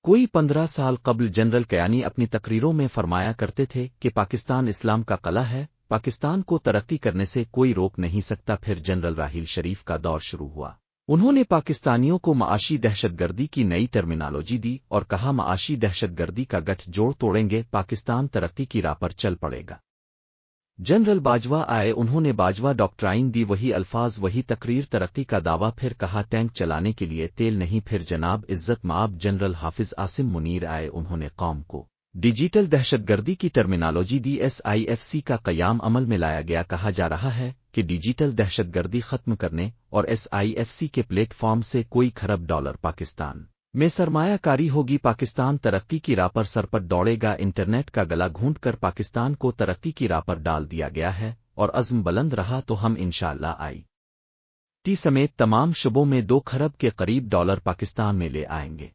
کوئی 15 سال قبل جنرل کیانی اپنی تقریروں میں فرمایا کرتے تھے کہ پاکستان اسلام کا قلعہ ہے، پاکستان کو ترقی کرنے سے کوئی روک نہیں سکتا۔ پھر جنرل راحیل شریف کا دور شروع ہوا۔ انہوں نے پاکستانیوں کو معاشی دہشت گردی کی نئی ٹرمینالوجی دی اور کہا معاشی دہشت گردی کا گٹھ جوڑ توڑیں گے، پاکستان ترقی کی راہ پر چل پڑے گا۔ جنرل باجوہ آئے، انہوں نے باجوہ ڈاکٹرائن دی، وہی الفاظ وہی تقریر، ترقی کا دعویٰ، پھر کہا ٹینک چلانے کے لیے تیل نہیں۔ پھر جناب عزت مآب جنرل حافظ عاصم منیر آئے، انہوں نے قوم کو ڈیجیٹل دہشت گردی کی ٹرمینالوجی دی۔ SIFC کا قیام عمل میں لایا گیا، کہا جا رہا ہے کہ ڈیجیٹل دہشت گردی ختم کرنے اور SIFC کے پلیٹ فارم سے کوئی کھرب ڈالر پاکستان میں سرمایہ کاری ہوگی، پاکستان ترقی کی راہ پر سرپٹ دوڑے گا۔ انٹرنیٹ کا گلا گھونٹ کر پاکستان کو ترقی کی راہ پر ڈال دیا گیا ہے، اور عزم بلند رہا تو ہم انشاءاللہ IT سمیت تمام شعبوں میں 2 کھرب کے قریب ڈالر پاکستان میں لے آئیں گے۔